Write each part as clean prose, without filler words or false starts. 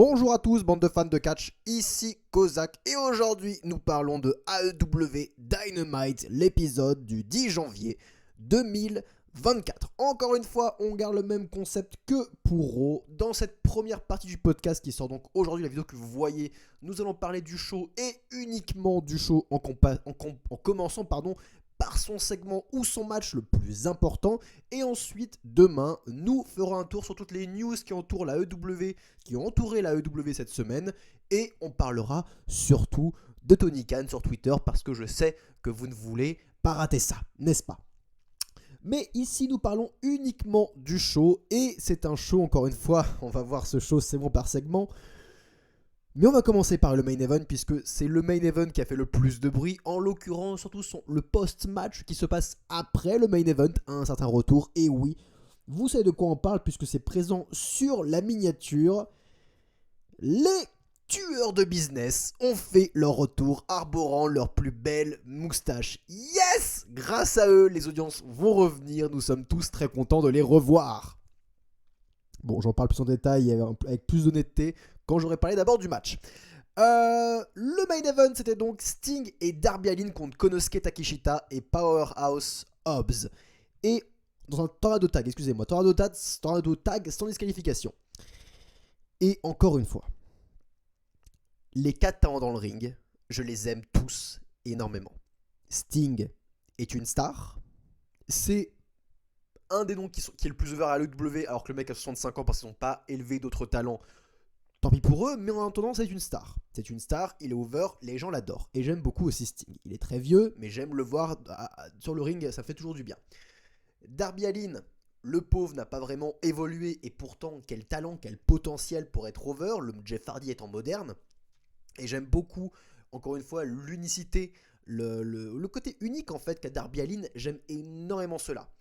Bonjour à tous, bande de fans de catch, ici Kozak et aujourd'hui nous parlons de AEW Dynamite, l'épisode du 10 janvier 2024. Encore une fois, on garde le même concept que pour Raw. Dans cette première partie du podcast qui sort donc aujourd'hui, la vidéo que vous voyez, nous allons parler du show et uniquement du show en commençant par son segment ou son match le plus important. Et ensuite, demain, nous ferons un tour sur toutes les news qui entourent la AEW, qui ont entouré la AEW cette semaine. Et on parlera surtout de Tony Khan sur Twitter parce que je sais que vous ne voulez pas rater ça, n'est-ce pas ? Mais ici, nous parlons uniquement du show. Et c'est un show, encore une fois, on va voir ce show segment par segment. Mais on va commencer par le main event puisque c'est le main event qui a fait le plus de bruit. En l'occurrence, surtout le post-match qui se passe après le main event à un certain retour. Et oui, vous savez de quoi on parle puisque c'est présent sur la miniature. Les tueurs de business ont fait leur retour arborant leur plus belle moustache. Yes! Grâce à eux, les audiences vont revenir. Nous sommes tous très contents de les revoir. Bon, j'en parle plus en détail avec plus d'honnêteté quand j'aurais parlé d'abord du match. Le main event, c'était donc Sting et Darby Allin contre Konosuke Takeshita et Powerhouse Hobbs. Et dans un tornado tag, tornado tag sans disqualification. Et encore une fois, les 4 talents dans le ring, je les aime tous énormément. Sting est une star. C'est un des noms qui est le plus ouvert à l'AEW alors que le mec a 65 ans parce qu'ils n'ont pas élevé d'autres talents. Tant pis pour eux, mais en attendant, c'est une star. C'est une star, il est over, les gens l'adorent. Et j'aime beaucoup aussi Sting. Il est très vieux, mais j'aime le voir sur le ring, ça fait toujours du bien. Darby Allin, le pauvre n'a pas vraiment évolué, et pourtant, quel talent, quel potentiel pour être over, le Jeff Hardy étant moderne. Et j'aime beaucoup, encore une fois, l'unicité, le côté unique en fait qu'a Darby Allin, j'aime énormément cela.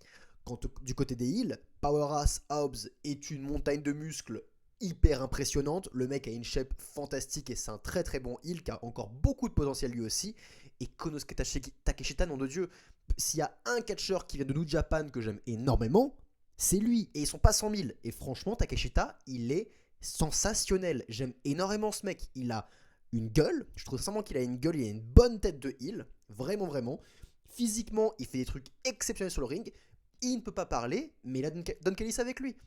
Quand du côté des heels, Powerhouse Hobbs est une montagne de muscles hyper impressionnante. Le mec a une shape fantastique et c'est un très très bon heel qui a encore beaucoup de potentiel lui aussi. Et Konosuke Takeshita, nom de Dieu, s'il y a un catcheur qui vient de New Japan que j'aime énormément, c'est lui. Et ils sont pas 100 000. Et franchement, Takeshita, il est sensationnel. J'aime énormément ce mec. Il a une gueule. Je trouve sincèrement qu'il a une gueule. Il a une bonne tête de heel. Vraiment, vraiment. Physiquement, il fait des trucs exceptionnels sur le ring. Il ne peut pas parler, mais il a Don Callis avec lui.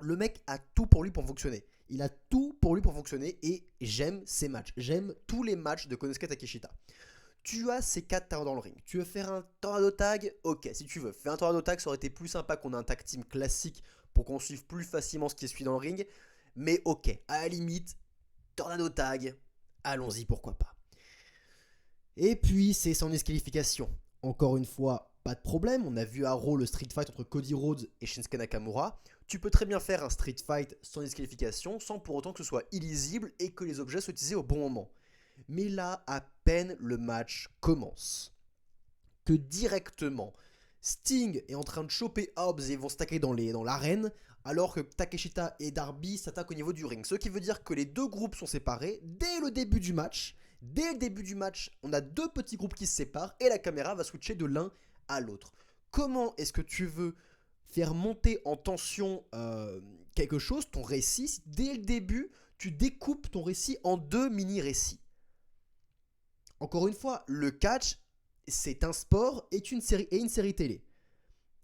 Le mec a tout pour lui pour fonctionner. Il a tout pour lui pour fonctionner et j'aime ses matchs. J'aime tous les matchs de Konosuke Takeshita. Tu as ces 4 talents dans le ring. Tu veux faire un tornado tag? Ok, si tu veux. Faire un tornado tag, ça aurait été plus sympa qu'on ait un tag team classique pour qu'on suive plus facilement ce qui suit dans le ring. Mais ok, à la limite, tornado tag, allons-y, pourquoi pas. Et puis, c'est sans disqualification. Encore une fois, pas de problème. On a vu à Raw le street fight entre Cody Rhodes et Shinsuke Nakamura. Tu peux très bien faire un street fight sans disqualification, sans pour autant que ce soit illisible et que les objets soient utilisés au bon moment. Mais là, à peine le match commence, que directement, Sting est en train de choper Hobbs et vont stacker dans l'arène, alors que Takeshita et Darby s'attaquent au niveau du ring. Ce qui veut dire que les deux groupes sont séparés dès le début du match. Dès le début du match, on a deux petits groupes qui se séparent et la caméra va switcher de l'un à l'autre. Comment est-ce que tu veux faire monter en tension quelque chose, ton récit, si dès le début, tu découpes ton récit en 2 mini-récits? Encore une fois, le catch, c'est un sport et une série télé.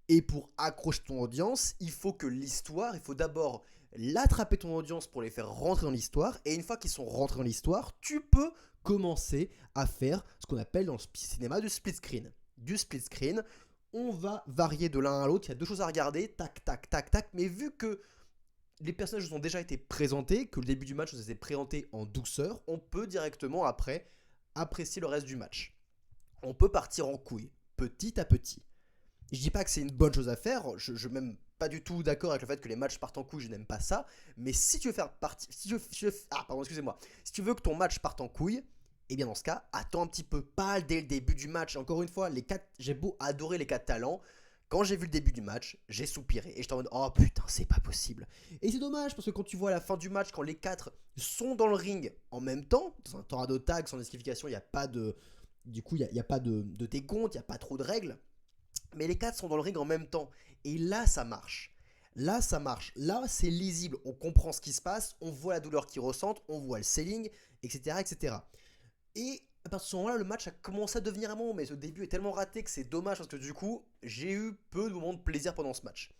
Et pour accrocher ton audience, il faut que l'histoire, il faut d'abord l'attraper ton audience pour les faire rentrer dans l'histoire. Et une fois qu'ils sont rentrés dans l'histoire, tu peux commencer à faire ce qu'on appelle dans le cinéma du split screen. Du split screen, on va varier de l'un à l'autre, il y a 2 choses à regarder, tac, tac, tac, tac, mais vu que les personnages nous ont déjà été présentés, que le début du match nous a été présenté en douceur, on peut directement après apprécier le reste du match. On peut partir en couille, petit à petit. Je dis pas que c'est une bonne chose à faire, je suis même pas du tout d'accord avec le fait que les matchs partent en couille, je n'aime pas ça, mais si tu veux faire partie, si tu veux que ton match parte en couille, et bien dans ce cas, attends un petit peu, pas dès le début du match. Encore une fois, j'ai beau adorer les 4 talents, quand j'ai vu le début du match, j'ai soupiré. Et j'étais en mode, oh putain, c'est pas possible. Et c'est dommage, parce que quand tu vois à la fin du match, quand les 4 sont dans le ring en même temps, dans un tornado tag, sans disqualification, il n'y a pas de... Du coup, il n'y a pas de décompte, il n'y a pas trop de règles. Mais les 4 sont dans le ring en même temps. Et là, ça marche. Là, ça marche. Là, c'est lisible. On comprend ce qui se passe, on voit la douleur qu'ils ressentent, on voit le selling, etc., etc. Et à partir de ce moment-là, le match a commencé à devenir un moment, mais ce début est tellement raté que c'est dommage parce que du coup, j'ai eu peu de moments de plaisir pendant ce match.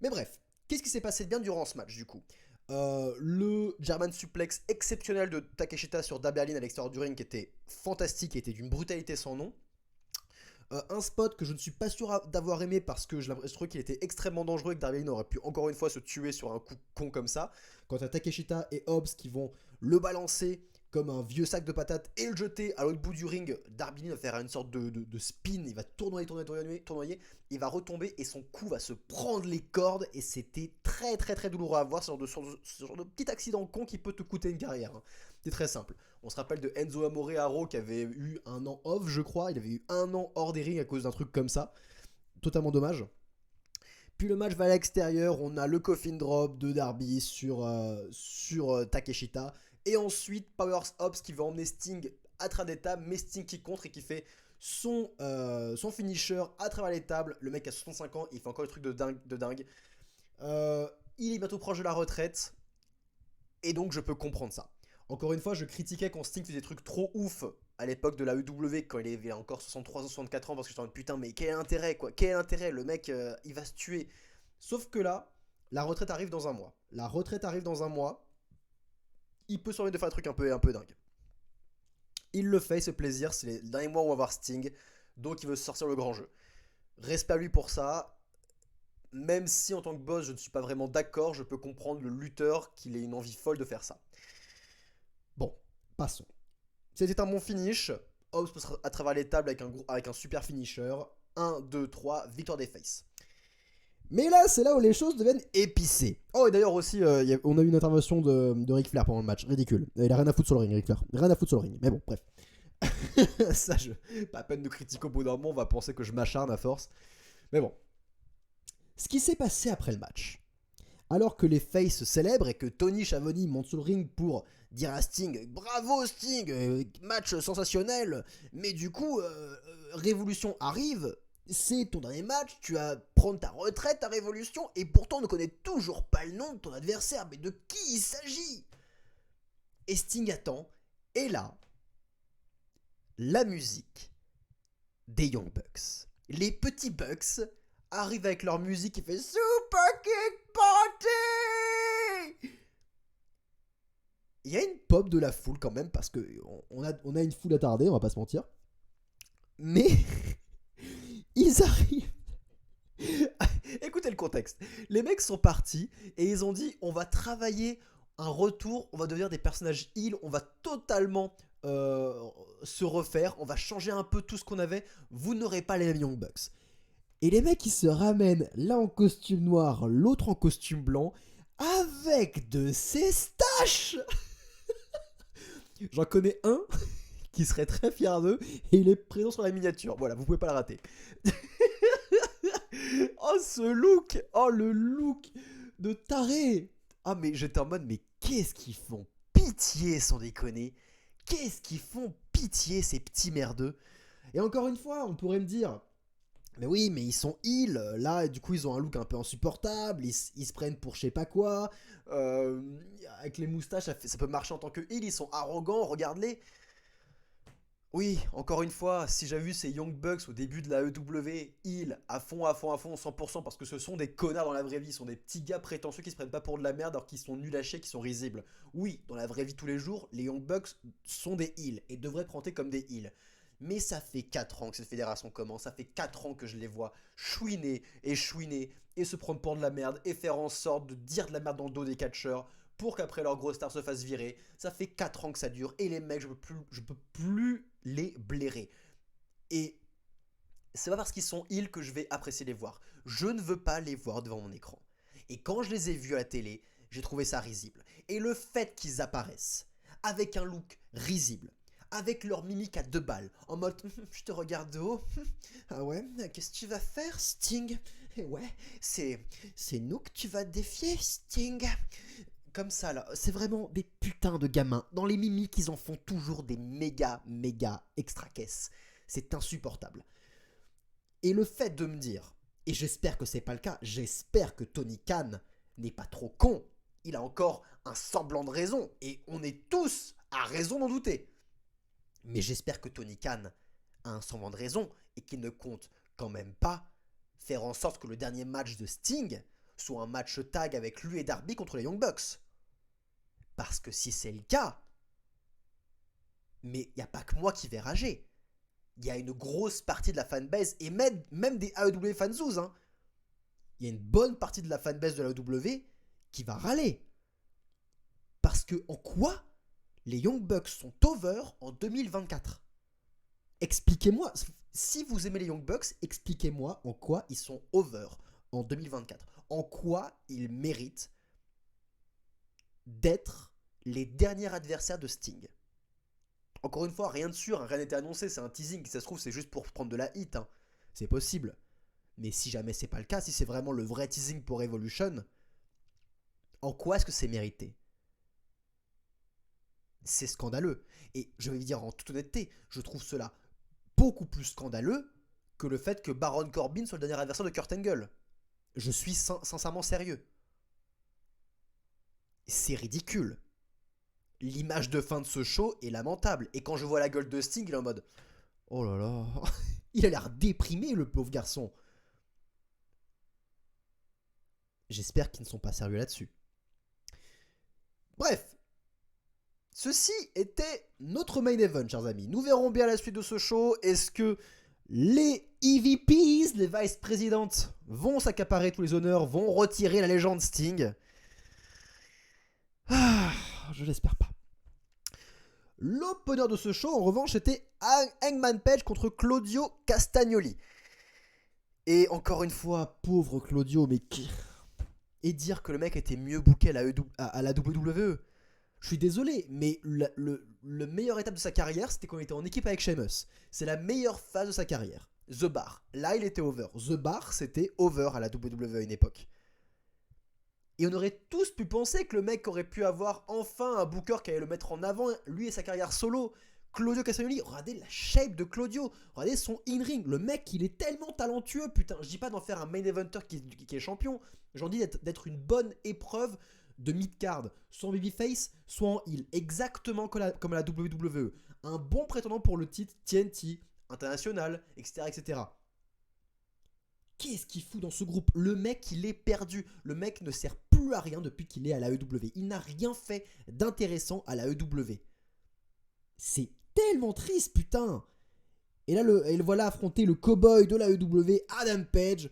Mais bref, qu'est-ce qui s'est passé de bien durant ce match du coup? Le German suplex exceptionnel de Takeshita sur Darby Allin à l'extérieur du ring qui était fantastique et était d'une brutalité sans nom. Un spot que je ne suis pas sûr d'avoir aimé parce que je trouvais qu'il était extrêmement dangereux et que Darby Allin aurait pu encore une fois se tuer sur un coup con comme ça. Quant à Takeshita et Hobbs qui vont le balancer comme un vieux sac de patates et le jeter à l'autre bout du ring, Darby Allin va faire une sorte de spin, il va tournoyer, il va retomber et son cou va se prendre les cordes et c'était très très très douloureux à voir, ce genre de petit accident con qui peut te coûter une carrière. Hein. C'est très simple. On se rappelle de Enzo Amore Haro qui avait eu un an off, je crois, il avait eu un an hors des rings à cause d'un truc comme ça. Totalement dommage. Puis le match va à l'extérieur, on a le coffin drop de Darby sur Takeshita. Et ensuite, Powers Hobbs qui va emmener Sting à travers des tables, mais Sting qui contre et qui fait son finisher à travers les tables. Le mec a 65 ans, il fait encore des trucs de dingue. Il est bientôt proche de la retraite, et donc je peux comprendre ça. Encore une fois, je critiquais quand Sting faisait des trucs trop ouf à l'époque de la EW, quand il avait encore 63 ans, 64 ans, parce que j'étais en mode putain, mais quel intérêt quoi, quel intérêt, le mec il va se tuer. Sauf que là, la retraite arrive dans un mois. Il peut se permettre de faire un truc un peu dingue. Il le fait, ce plaisir, c'est les derniers mois où on va voir Sting, donc il veut sortir le grand jeu. Respect à lui pour ça, même si en tant que boss je ne suis pas vraiment d'accord, je peux comprendre le lutteur qu'il ait une envie folle de faire ça. Bon, passons. C'était un bon finish, Hobbs passe à travers les tables avec un super finisher, 1, 2, 3, victoire des faces. Mais là, c'est là où les choses deviennent épicées. Oh, et d'ailleurs aussi, on a eu une intervention de Ric Flair pendant le match. Ridicule. Il a rien à foutre sur le ring, Ric Flair. Rien à foutre sur le ring. Mais bon, bref. Ça, pas à peine de critiquer au bout d'un moment, on va penser que je m'acharne à force. Mais bon. Ce qui s'est passé après le match. Alors que les faces se célèbrent et que Tony Schiavone monte sur le ring pour dire à Sting « Bravo Sting, match sensationnel, mais du coup, Révolution arrive ». C'est ton dernier match, tu vas prendre ta retraite à Révolution, et pourtant on ne connaît toujours pas le nom de ton adversaire, mais de qui il s'agit? Et Sting attend, et là, la musique des Young Bucks. Les petits Bucks arrivent avec leur musique qui fait Super Kick Party. Il y a une pop de la foule quand même, parce qu'on a une foule attardée, on va pas se mentir. Mais... ils arrivent. Écoutez le contexte. Les mecs sont partis et ils ont dit on va travailler un retour, on va devenir des personnages heal, on va totalement se refaire, on va changer un peu tout ce qu'on avait. Vous n'aurez pas les mêmes Young Bucks. Et les mecs ils se ramènent, l'un en costume noir, l'autre en costume blanc, avec de ces staches. J'en connais un qui serait très fier d'eux et il est présent sur la miniature. Voilà, vous pouvez pas le rater. Oh ce look, oh le look de taré. Ah mais j'étais en mode mais qu'est-ce qu'ils font pitié sans déconner. Qu'est-ce qu'ils font pitié ces petits merdeux. Et encore une fois on pourrait me dire mais oui mais ils sont heal là du coup ils ont un look un peu insupportable, ils se prennent pour je sais pas quoi, avec les moustaches ça peut marcher en tant que heal, ils sont arrogants, regarde-les. Oui, encore une fois, si j'avais vu ces Young Bucks au début de la EW, heal à fond, 100%, parce que ce sont des connards dans la vraie vie, ce sont des petits gars prétentieux qui se prennent pas pour de la merde alors qu'ils sont nuls à chier, qui sont risibles. Oui, dans la vraie vie tous les jours, les Young Bucks sont des heals et devraient être présentés comme des heals. Mais ça fait 4 ans que cette fédération commence, ça fait 4 ans que je les vois chouiner et se prendre pour de la merde et faire en sorte de dire de la merde dans le dos des catcheurs pour qu'après leur grosse star se fasse virer. Ça fait 4 ans que ça dure et les mecs, je peux plus les blairer. Et c'est pas parce qu'ils sont heal que je vais apprécier les voir. Je ne veux pas les voir devant mon écran. Et quand je les ai vus à la télé, j'ai trouvé ça risible. Et le fait qu'ils apparaissent avec un look risible, avec leur mimique à 2 balles, en mode je te regarde de haut, ah ouais, qu'est-ce que tu vas faire Sting? Ouais, c'est nous que tu vas défier Sting. Comme ça là, c'est vraiment des putains de gamins. Dans les mimiques, ils en font toujours des méga extra caisses. C'est insupportable. Et le fait de me dire Et j'espère que c'est pas le cas. J'espère que Tony Khan n'est pas trop con. Il a encore un semblant de raison. Et on est tous à raison d'en douter. Mais j'espère que Tony Khan a un semblant de raison et qu'il ne compte quand même pas faire en sorte que le dernier match de Sting soit un match tag avec lui et Darby contre les Young Bucks. Parce que si c'est le cas, mais il n'y a pas que moi qui vais rager. Il y a une grosse partie de la fanbase et même des AEW fanzouz. Il y a une bonne partie de la fanbase de l'AEW qui va râler. Parce que en quoi les Young Bucks sont over en 2024 ? Expliquez-moi, si vous aimez les Young Bucks, expliquez-moi en quoi ils sont over en 2024. En quoi ils méritent d'être les derniers adversaires de Sting. Encore une fois, rien de sûr, rien n'était annoncé, c'est un teasing, si ça se trouve c'est juste pour prendre de la hit, c'est possible. Mais si jamais c'est pas le cas, si c'est vraiment le vrai teasing pour Evolution, en quoi est-ce que c'est mérité ? C'est scandaleux. Et je vais vous dire en toute honnêteté, je trouve cela beaucoup plus scandaleux que le fait que Baron Corbin soit le dernier adversaire de Kurt Angle. Je suis sincèrement sérieux. C'est ridicule. L'image de fin de ce show est lamentable. Et quand je vois la gueule de Sting, il est en mode « Oh là là, il a l'air déprimé le pauvre garçon. » J'espère qu'ils ne sont pas sérieux là-dessus. Bref, ceci était notre main event, chers amis. Nous verrons bien la suite de ce show. Est-ce que les EVPs, les vice-présidentes, vont s'accaparer tous les honneurs, vont retirer la légende Sting ? Je l'espère pas. L'opener de ce show, en revanche, était Hangman Page contre Claudio Castagnoli. Et encore une fois, pauvre Claudio, mais... Et dire que le mec était mieux booké à la WWE. Je suis désolé, mais le meilleure étape de sa carrière, c'était quand il était en équipe avec Sheamus. C'est la meilleure phase de sa carrière. The Bar. Là, il était over. The Bar, c'était over à la WWE à une époque. Et on aurait tous pu penser que le mec aurait pu avoir enfin un booker qui allait le mettre en avant, lui et sa carrière solo. Claudio Castagnoli, regardez la shape de Claudio, regardez son in-ring. Le mec, il est tellement talentueux, putain. Je dis pas d'en faire un main eventer qui est champion, j'en dis d'être une bonne épreuve de mid-card, soit en babyface, soit en heel, exactement comme à la WWE. Un bon prétendant pour le titre TNT, international, etc. etc. Qu'est-ce qu'il fout dans ce groupe ? Le mec, il est perdu. Le mec ne sert plus à rien depuis qu'il est à l'AEW. Il n'a rien fait d'intéressant à l'AEW. C'est tellement triste, putain. Et là, le voilà affronter le cowboy de l'AEW, Adam Page,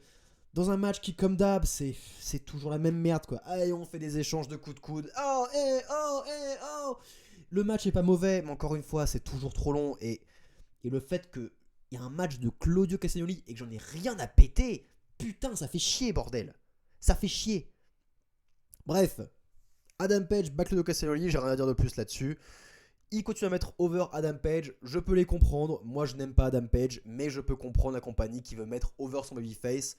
dans un match qui, comme d'hab, c'est toujours la même merde, quoi. Allez, on fait des échanges de coups de coude. Oh, oh. Le match est pas mauvais, mais encore une fois, c'est toujours trop long. Et le fait qu'il y a un match de Claudio Castagnoli et que j'en ai rien à péter, putain, ça fait chier, bordel. Ça fait chier. Bref, Adam Page, bat Claudio Castagnoli, j'ai rien à dire de plus là-dessus. Il continue à mettre over Adam Page, je peux les comprendre. Moi, je n'aime pas Adam Page, mais je peux comprendre la compagnie qui veut mettre over son babyface.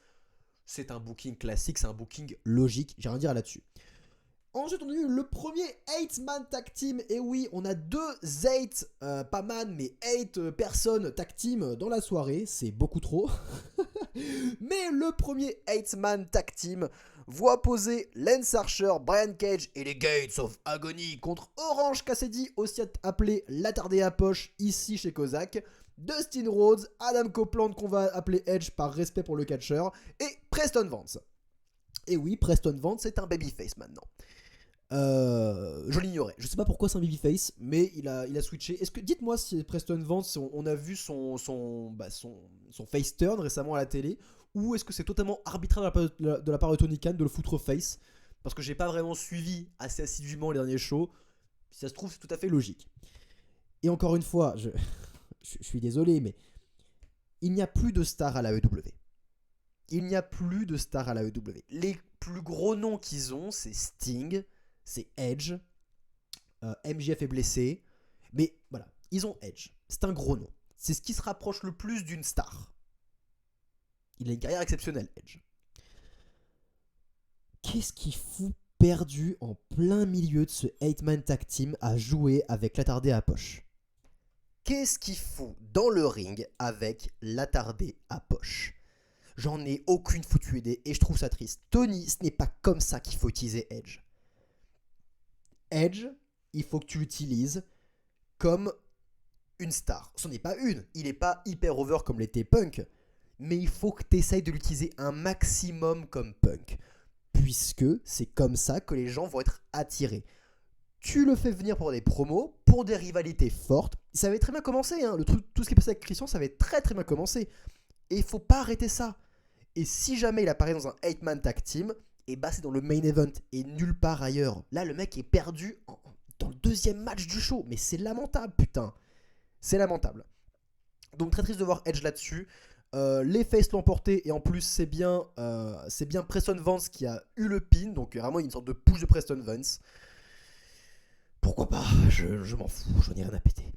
C'est un booking classique, c'est un booking logique, j'ai rien à dire là-dessus. Ensuite, on a eu le premier 8-man tag team. Et oui, on a 8, pas man, mais 8 personnes tag team dans la soirée. C'est beaucoup trop. Mais le premier 8-man tag team voit poser Lance Archer, Brian Cage et les Gates of Agony contre Orange Cassidy, aussi appelé l'attardé à poche ici chez Kozak, Dustin Rhodes, Adam Copeland qu'on va appeler Edge par respect pour le catcheur, et Preston Vance. Et oui, Preston Vance c'est un babyface maintenant. Je l'ignorais. Je sais pas pourquoi c'est un babyface, mais il a switché. Dites-moi si Preston Vance, on a vu son face turn récemment à la télé, ou est-ce que c'est totalement arbitraire de la part de Tony Khan de le foutre face, parce que j'ai pas vraiment suivi assez assidûment les derniers shows. Si ça se trouve, c'est tout à fait logique. Et encore une fois, je suis désolé, mais il n'y a plus de stars à la l'AEW. Il n'y a plus de stars à la l'AEW. Les plus gros noms qu'ils ont, c'est Sting, c'est Edge, MJF est blessé, mais voilà, ils ont Edge. C'est un gros nom. C'est ce qui se rapproche le plus d'une star. Il a une carrière exceptionnelle, Edge. Qu'est-ce qu'il fout perdu en plein milieu de ce 8-man tag team à jouer avec l'attardé à poche ? Qu'est-ce qu'il fout dans le ring avec l'attardé à poche ? J'en ai aucune foutue idée et je trouve ça triste. Tony, ce n'est pas comme ça qu'il faut utiliser Edge. Edge, il faut que tu l'utilises comme une star. Ce n'est pas une, il n'est pas hyper over comme l'était Punk, mais il faut que tu essayes de l'utiliser un maximum comme Punk, puisque c'est comme ça que les gens vont être attirés. Tu le fais venir pour des promos, pour des rivalités fortes. Ça avait très bien commencé, hein. Tout ce qui est passé avec Christian, ça avait très très bien commencé. Et il faut pas arrêter ça. Et si jamais il apparaît dans un 8-man tag team, et bah c'est dans le main event et nulle part ailleurs. Là, le mec est perdu dans le deuxième match du show. Mais c'est lamentable, putain. C'est lamentable. Donc très triste de voir Edge là-dessus. Les faces l'ont emporté et en plus c'est bien Preston Vance qui a eu le pin. Donc vraiment une sorte de push de Preston Vance. Pourquoi pas, je m'en fous, je n'ai rien à péter.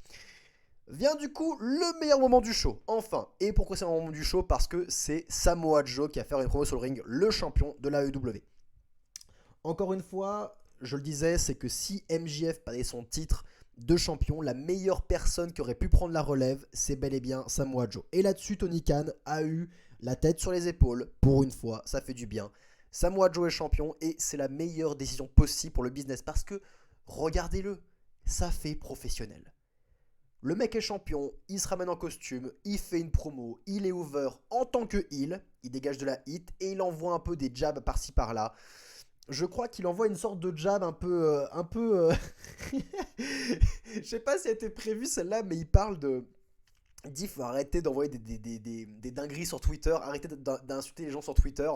Vient du coup le meilleur moment du show, enfin. Et pourquoi c'est un moment du show? Parce que c'est Samoa Joe qui a fait une promo sur le ring, le champion de la AEW. Encore une fois, je le disais, c'est que si MJF perdait son titre de champion, la meilleure personne qui aurait pu prendre la relève, c'est bel et bien Samoa Joe. Et là-dessus, Tony Khan a eu la tête sur les épaules, pour une fois, ça fait du bien. Samoa Joe est champion et c'est la meilleure décision possible pour le business parce que, regardez-le, ça fait professionnel. Le mec est champion, il se ramène en costume, il fait une promo, il est over en tant que heel, il dégage de la hit et il envoie un peu des jabs par-ci par-là. Je crois qu'il envoie une sorte de jab un peu... Je sais pas si elle était prévue celle-là, mais il parle de... Il dit qu'il faut arrêter d'envoyer des dingueries sur Twitter, arrêter d'insulter les gens sur Twitter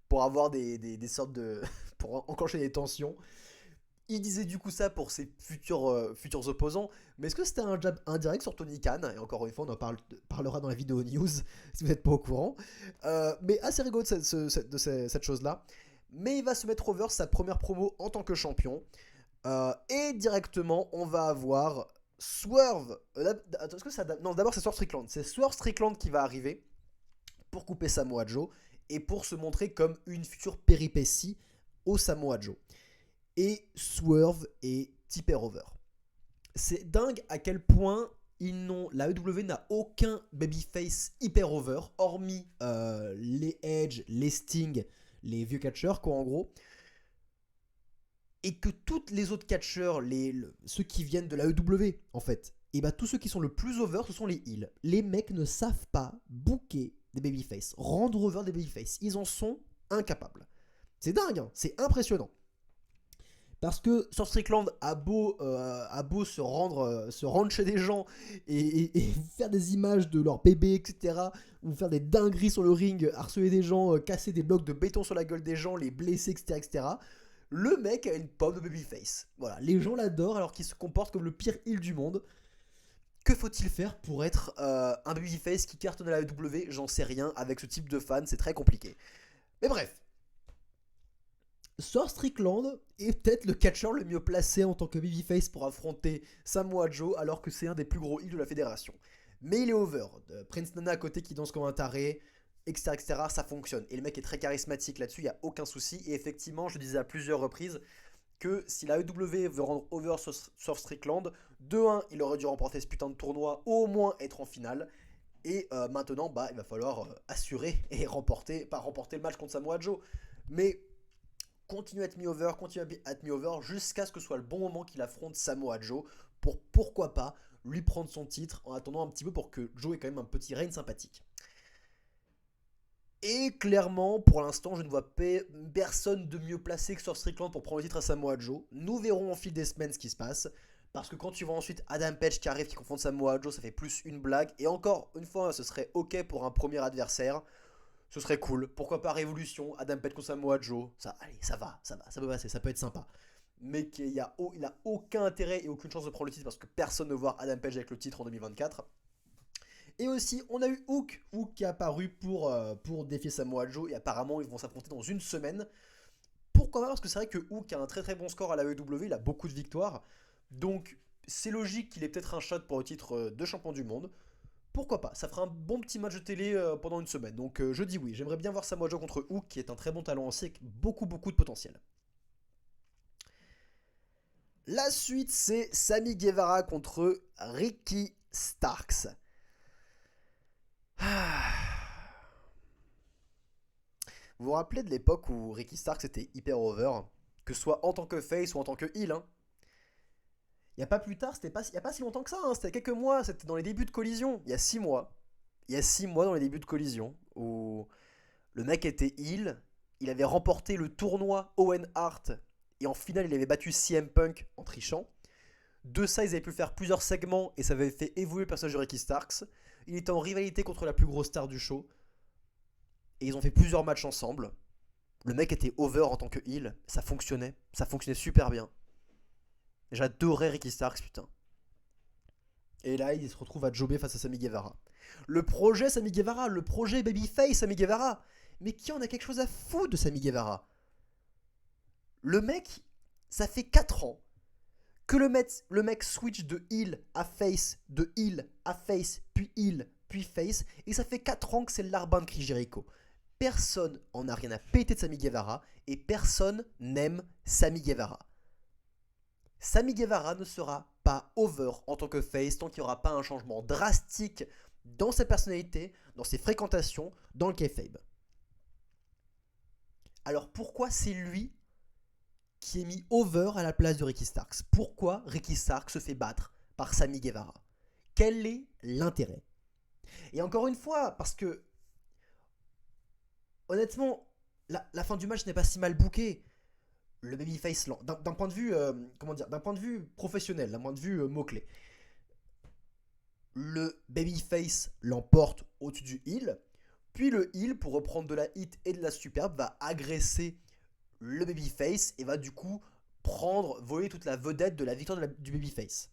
pour avoir des sortes de... pour enclencher des tensions. Il disait du coup ça pour ses futurs opposants, mais est-ce que c'était un jab indirect sur Tony Khan? Et encore une fois, on en parlera dans la vidéo news si vous n'êtes pas au courant. Mais assez rigolo de cette chose-là. Mais il va se mettre over sa première promo en tant que champion. Et directement, on va avoir Swerve. Est-ce que ça non, d'abord c'est Swerve Strickland. C'est Swerve Strickland qui va arriver pour couper Samoa Joe et pour se montrer comme une future péripétie au Samoa Joe. Et Swerve est hyper over. C'est dingue à quel point la AEW n'a aucun babyface hyper over, hormis les Edge, les Sting, les vieux catcheurs, quoi, en gros. Et que tous les autres catcheurs, ceux qui viennent de la AEW, en fait, et bah tous ceux qui sont le plus over, ce sont les heels. Les mecs ne savent pas booker des babyface, rendre over des babyface. Ils en sont incapables. C'est dingue, hein, c'est impressionnant. Parce que sur Strickland a beau se rendre chez des gens et faire des images de leurs bébés, etc. Ou faire des dingueries sur le ring, harceler des gens, casser des blocs de béton sur la gueule des gens, les blesser, etc. etc. Le mec a une pomme de babyface. Voilà, les gens l'adorent alors qu'il se comporte comme le pire heel du monde. Que faut-il faire pour être un babyface qui cartonne à la AEW? J'en sais rien. Avec ce type de fan, c'est très compliqué. Mais bref. Sir Strickland est peut-être le catcheur le mieux placé en tant que babyface pour affronter Samoa Joe alors que c'est un des plus gros heels de la fédération. Mais il est over. Prince Nana à côté qui danse comme un taré, etc., etc. Ça fonctionne. Et le mec est très charismatique là-dessus, il n'y a aucun souci. Et effectivement, je disais à plusieurs reprises que si la AEW veut rendre over Sir Strickland, de 1, il aurait dû remporter ce putain de tournoi, au moins être en finale. Et maintenant, il va falloir assurer et remporter le match contre Samoa Joe. Mais continue à être mis over jusqu'à ce que ce soit le bon moment qu'il affronte Samoa Joe pour pourquoi pas lui prendre son titre en attendant un petit peu pour que Joe ait quand même un petit reign sympathique. Et clairement, pour l'instant, je ne vois personne de mieux placé que Sir Strickland pour prendre le titre à Samoa Joe. Nous verrons au fil des semaines ce qui se passe. Parce que quand tu vois ensuite Adam Page qui arrive, qui confronte Samoa Joe, ça fait plus une blague. Et encore une fois, ce serait ok pour un premier adversaire. Ce serait cool. Pourquoi pas Révolution, Adam Page contre Samoa Joe. Allez, ça peut passer, ça peut être sympa. Mais il a aucun intérêt et aucune chance de prendre le titre parce que personne ne voit Adam Page avec le titre en 2024. Et aussi, on a eu Hook qui est apparu pour défier Samoa Joe et apparemment ils vont s'affronter dans une semaine. Pourquoi pas? Parce que c'est vrai que Hook a un très très bon score à la AEW, il a beaucoup de victoires. Donc c'est logique qu'il ait peut-être un shot pour le titre de champion du monde. Pourquoi pas? Ça fera un bon petit match de télé pendant une semaine. Donc je dis oui, j'aimerais bien voir Samoa Joe contre Hook qui est un très bon talent aussi avec beaucoup de potentiel. La suite c'est Sammy Guevara contre Ricky Starks. Vous vous rappelez de l'époque où Ricky Starks était hyper over, que ce soit en tant que face ou en tant que heel, hein. Il n'y a pas plus tard, il n'y a pas si longtemps que ça, hein, c'était quelques mois, c'était dans les débuts de Collision, il y a 6 mois. Il y a 6 mois dans les débuts de Collision, où le mec était heel, il avait remporté le tournoi Owen Hart, et en finale il avait battu CM Punk en trichant. De ça, ils avaient pu faire plusieurs segments, et ça avait fait évoluer le personnage de Ricky Starks. Il était en rivalité contre la plus grosse star du show, et ils ont fait plusieurs matchs ensemble. Le mec était over en tant que heel, ça fonctionnait super bien. J'adorais Ricky Starks, putain. Et là, il se retrouve à jobber face à Sammy Guevara. Le projet Sammy Guevara, le projet Babyface Sammy Guevara. Mais qui en a quelque chose à foutre de Sammy Guevara? Le mec, ça fait 4 ans que le mec switch de heel à face, puis heel, puis face. Et ça fait 4 ans que c'est le larbin de Chris Jericho. Personne en a rien à péter de Sammy Guevara et personne n'aime Sammy Guevara. Sammy Guevara ne sera pas over en tant que face tant qu'il n'y aura pas un changement drastique dans sa personnalité, dans ses fréquentations, dans le kayfabe. Alors pourquoi c'est lui qui est mis over à la place de Ricky Starks? Pourquoi Ricky Starks se fait battre par Sammy Guevara? Quel est l'intérêt? Et encore une fois, parce que honnêtement, la fin du match n'est pas si mal bookée. Le babyface, d'un point de vue, d'un point de vue professionnel, d'un point de vue mot-clé, le babyface l'emporte au-dessus du heel, puis le heel, pour reprendre de la hit et de la superbe, va agresser le babyface et va du coup voler toute la vedette de la victoire du babyface.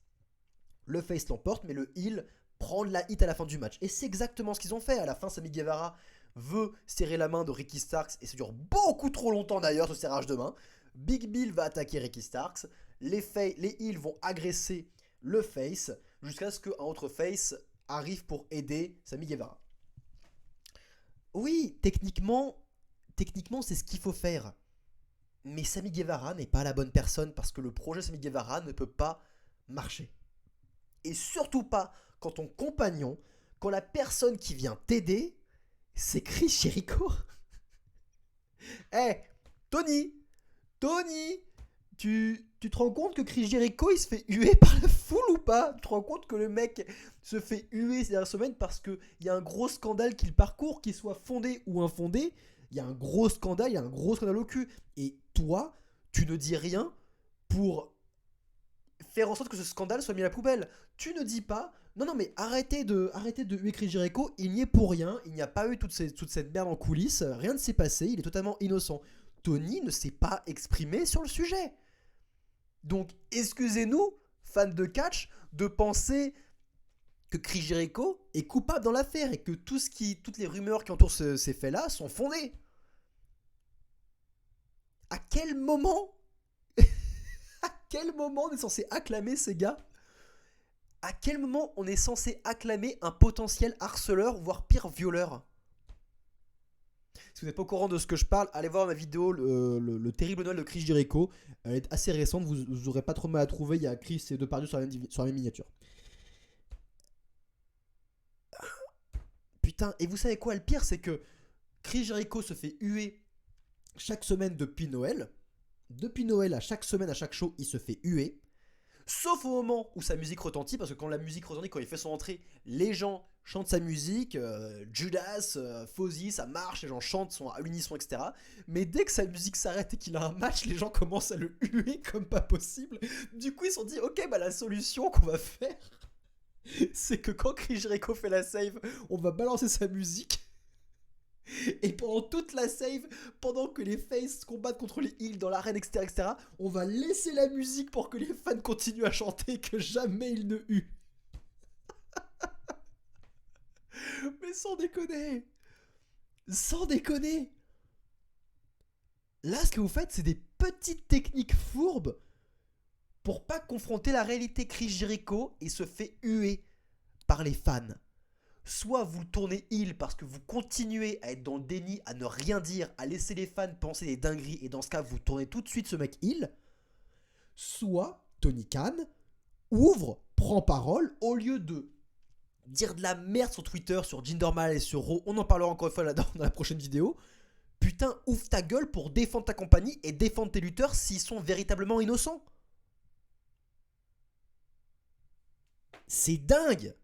Le face l'emporte, mais le heel prend de la hit à la fin du match. Et c'est exactement ce qu'ils ont fait. À la fin, Sammy Guevara veut serrer la main de Ricky Starks, et ça dure beaucoup trop longtemps d'ailleurs, ce serrage de main. Big Bill va attaquer Ricky Starks, les heels vont agresser le face, jusqu'à ce qu'un autre face arrive pour aider Sammy Guevara. Oui, techniquement c'est ce qu'il faut faire. Mais Sammy Guevara n'est pas la bonne personne, parce que le projet Sammy Guevara ne peut pas marcher. Et surtout pas quand ton compagnon, quand la personne qui vient t'aider, c'est Chris Jericho. Hey, Tony, tu te rends compte que Chris Jericho il se fait huer par la foule ou pas? Tu te rends compte que le mec se fait huer ces dernières semaines parce qu'il y a un gros scandale qu'il parcourt, qu'il soit fondé ou infondé? Il y a un gros scandale au cul. Et toi, tu ne dis rien pour faire en sorte que ce scandale soit mis à la poubelle. Tu ne dis pas, non mais arrêtez de huer Chris Jericho, il n'y est pour rien, il n'y a pas eu toute cette merde en coulisses, rien ne s'est passé, il est totalement innocent. Tony ne s'est pas exprimé sur le sujet. Donc, excusez-nous, fans de catch, de penser que Chris Jericho est coupable dans l'affaire et que toutes les rumeurs qui entourent ces faits-là sont fondées. À quel moment on est censé acclamer ces gars? À quel moment on est censé acclamer un potentiel harceleur, voire pire, violeur? Si vous n'êtes pas au courant de ce que je parle, allez voir ma vidéo, le terrible Noël de Chris Jericho. Elle est assez récente, vous n'aurez pas trop mal à trouver. Il y a Chris et Depardieu sur la même miniature. Putain, et vous savez quoi? Le pire, c'est que Chris Jericho se fait huer chaque semaine depuis Noël. Depuis Noël, à chaque semaine, à chaque show, il se fait huer. Sauf au moment où sa musique retentit, parce que quand la musique retentit, quand il fait son entrée, les gens chantent sa musique, Judas, Fozzy, ça marche, les gens chantent, sont à l'unisson, etc. Mais dès que sa musique s'arrête et qu'il a un match, les gens commencent à le huer comme pas possible. Du coup, ils se sont dit, ok, bah la solution qu'on va faire, c'est que quand Chris Jericho fait la save, on va balancer sa musique. Et pendant toute la save, pendant que les faces combattent contre les heels dans l'arène, etc., on va laisser la musique pour que les fans continuent à chanter, que jamais ils ne huent. Mais sans déconner. Là, ce que vous faites, c'est des petites techniques fourbes pour pas confronter la réalité. Chris Jericho et se fait huer par les fans. Soit vous le tournez heel parce que vous continuez à être dans le déni, à ne rien dire, à laisser les fans penser des dingueries, et dans ce cas vous tournez tout de suite ce mec heel. Soit Tony Khan prend parole, au lieu de dire de la merde sur Twitter, sur Jinder Mahal et sur Raw, on en parlera encore une fois là-dedans dans la prochaine vidéo. Putain, ouvre ta gueule pour défendre ta compagnie et défendre tes lutteurs s'ils sont véritablement innocents. C'est dingue.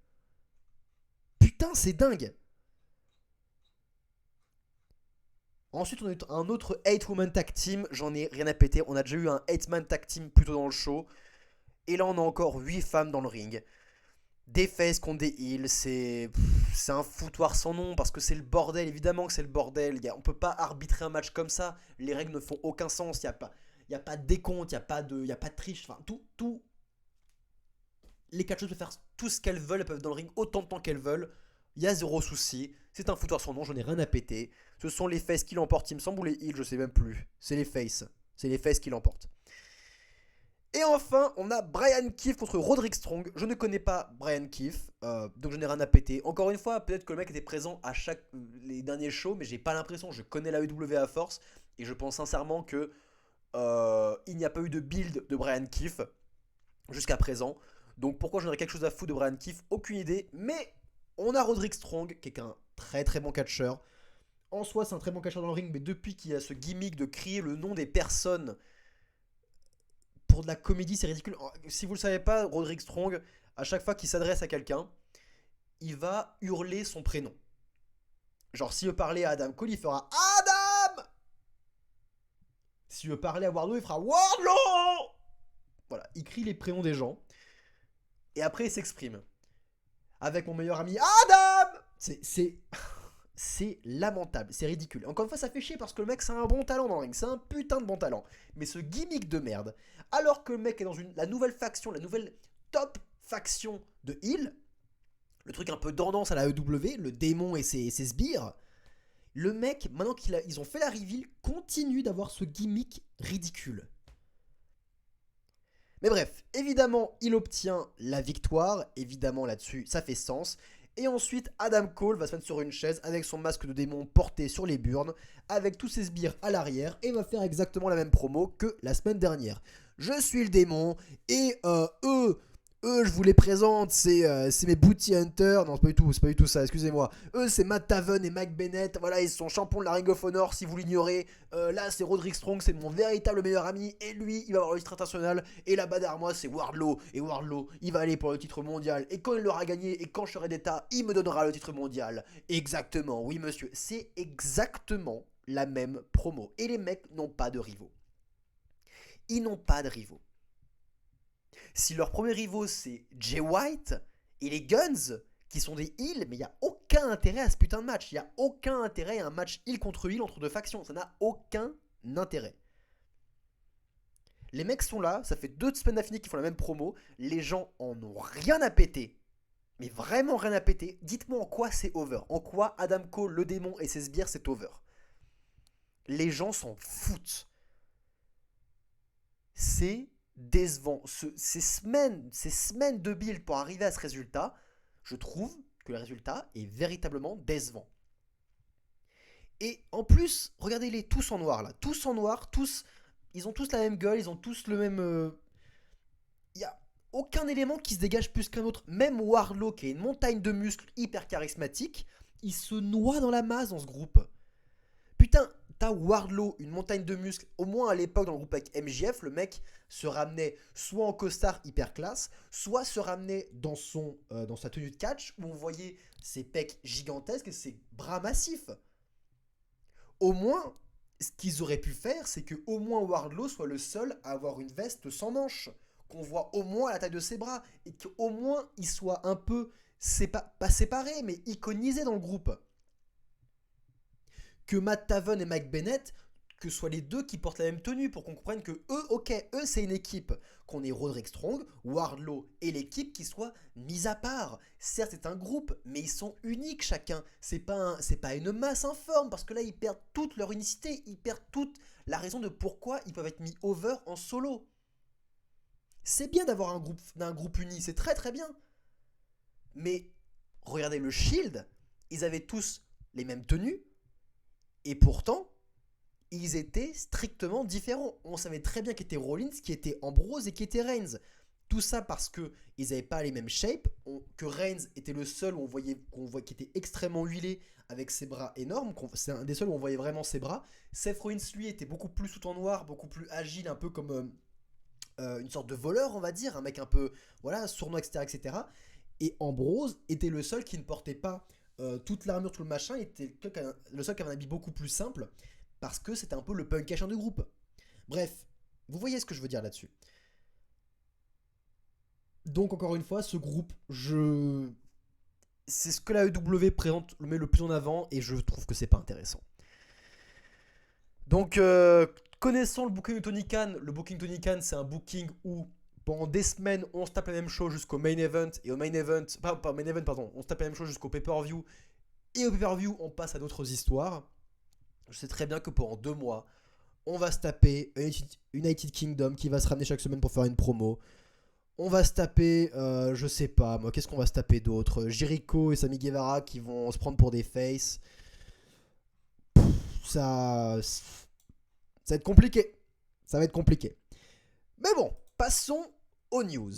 Putain, c'est dingue. Ensuite, on a eu un autre 8-woman tag team. J'en ai rien à péter. On a déjà eu un 8-man tag team plus tôt dans le show. Et là, on a encore 8 femmes dans le ring. Des faces contre des heels. C'est un foutoir sans nom parce que c'est le bordel. Évidemment que c'est le bordel. On peut pas arbitrer un match comme ça. Les règles ne font aucun sens. Il n'y a pas de décompte. Il n'y a pas de triche. Enfin, tout. Les catcheuses peuvent faire tout ce qu'elles veulent. Elles peuvent dans le ring autant de temps qu'elles veulent. Il y a zéro souci. C'est un foutoir sans nom. J'en ai rien à péter. Ce sont les faces qui l'emportent, il me semble, ou les heels, je sais même plus. C'est les faces. C'est les faces qui l'emportent. Et enfin, on a Brian Keefe contre Roderick Strong. Je ne connais pas Brian Keefe, donc je n'ai rien à péter. Encore une fois, peut-être que le mec était présent à les derniers shows, mais j'ai pas l'impression. Je connais la AEW à force, et je pense sincèrement que il n'y a pas eu de build de Brian Keefe jusqu'à présent. Donc pourquoi j'en aurais quelque chose à foutre de Brian Keefe, aucune idée. Mais on a Roderick Strong, qui est un très très bon catcheur. En soi, c'est un très bon catcheur dans le ring, mais depuis qu'il y a ce gimmick de crier le nom des personnes pour de la comédie, c'est ridicule. Si vous ne le savez pas, Roderick Strong, à chaque fois qu'il s'adresse à quelqu'un, il va hurler son prénom. Genre, s'il veut parler à Adam Cole, il fera Adam. S'il veut parler à Wardlow, il fera Wardlow. Voilà, il crie les prénoms des gens. Et après, il s'exprime. Avec mon meilleur ami Adam. C'est lamentable, c'est ridicule. Encore une fois, ça fait chier parce que le mec, c'est un bon talent dans le ring. C'est un putain de bon talent. Mais ce gimmick de merde, alors que le mec est dans la nouvelle faction, la nouvelle top faction de Heel, le truc un peu tendance à la EW, le démon et ses sbires, le mec, maintenant qu'ils ont fait la reveal, continue d'avoir ce gimmick ridicule. Mais bref, évidemment, il obtient la victoire. Évidemment, là-dessus, ça fait sens. Et ensuite, Adam Cole va se mettre sur une chaise avec son masque de démon porté sur les burnes, avec tous ses sbires à l'arrière, et va faire exactement la même promo que la semaine dernière. Je suis le démon, et eux, je vous les présente, c'est mes Booty Hunters. Non, c'est pas du tout ça, excusez-moi. Eux, c'est Matt Taven et Mike Bennett. Voilà, ils sont champions de la Ring of Honor, si vous l'ignorez. Là, c'est Roderick Strong, c'est mon véritable meilleur ami. Et lui, il va avoir le titre international. Et là-bas derrière moi, c'est Wardlow. Et Wardlow, il va aller pour le titre mondial. Et quand il l'aura gagné, et quand je serai d'état, il me donnera le titre mondial. Exactement, oui monsieur. C'est exactement la même promo. Et les mecs n'ont pas de rivaux. Ils n'ont pas de rivaux. Si leur premier rivaux c'est Jay White et les Guns, qui sont des heels, mais il n'y a aucun intérêt à ce putain de match. Il n'y a aucun intérêt à un match heel contre heel entre deux factions. Ça n'a aucun intérêt. Les mecs sont là, ça fait 2 semaines d'affilée qu'ils font la même promo. Les gens en ont rien à péter. Mais vraiment rien à péter. Dites-moi en quoi c'est over. En quoi Adam Cole, le démon et ses sbires, c'est over. Les gens s'en foutent. C'est décevant. Ces semaines de build pour arriver à ce résultat, je trouve que le résultat est véritablement décevant. Et en plus, regardez-les tous en noir là. Tous en noir, ils ont tous la même gueule, ils ont tous le même... Il n'y a aucun élément qui se dégage plus qu'un autre. Même Wardlow, qui est une montagne de muscles hyper charismatique, il se noie dans la masse dans ce groupe. Putain, t'as Wardlow, une montagne de muscles, au moins à l'époque dans le groupe avec MJF, le mec se ramenait soit en costard hyper classe, soit se ramenait dans sa tenue de catch, où on voyait ses pecs gigantesques et ses bras massifs. Au moins, ce qu'ils auraient pu faire, c'est que au moins Wardlow soit le seul à avoir une veste sans manches, qu'on voit au moins la taille de ses bras, et qu'au moins il soit un peu, pas séparé, mais iconisé dans le groupe. Que Matt Taven et Mike Bennett, que ce soit les deux qui portent la même tenue pour qu'on comprenne que eux c'est une équipe. Qu'on ait Roderick Strong, Wardlow et l'équipe qui soient mis à part. Certes, c'est un groupe, mais ils sont uniques chacun. C'est pas une masse informe, parce que là, ils perdent toute leur unicité, ils perdent toute la raison de pourquoi ils peuvent être mis over en solo. C'est bien d'avoir un groupe uni, c'est très très bien. Mais regardez le Shield, ils avaient tous les mêmes tenues, et pourtant, ils étaient strictement différents. On savait très bien qui était Rollins, qui était Ambrose et qui était Reigns. Tout ça parce que ils n'avaient pas les mêmes shapes, que Reigns était le seul où qu'on voit qui était extrêmement huilé avec ses bras énormes, c'est un des seuls où on voyait vraiment ses bras. Seth Rollins lui était beaucoup plus tout en noir, beaucoup plus agile, un peu comme une sorte de voleur on va dire, un mec un peu voilà sournois etc etc. Et Ambrose était le seul qui ne portait pas toute l'armure, tout le machin, était le seul qui avait un habit beaucoup plus simple parce que c'était un peu le punk cachin du groupe. Bref, vous voyez ce que je veux dire là-dessus. Donc encore une fois, ce groupe, c'est ce que la EW présente, le met le plus en avant et je trouve que c'est pas intéressant. Donc connaissant le booking de Tony Khan, le booking de Tony Khan c'est un booking où pendant des semaines on se tape la même chose jusqu'au main event et au main event, pas main event pardon, on se tape la même chose jusqu'au pay-per-view et au pay-per-view on passe à d'autres histoires. Je sais très bien que pendant 2 mois on va se taper United Kingdom qui va se ramener chaque semaine pour faire une promo. On va se taper, je sais pas, moi, qu'est-ce qu'on va se taper d'autre? Jericho et Sammy Guevara qui vont se prendre pour des faces. Ça va être compliqué. Ça va être compliqué. Mais bon, passons aux news.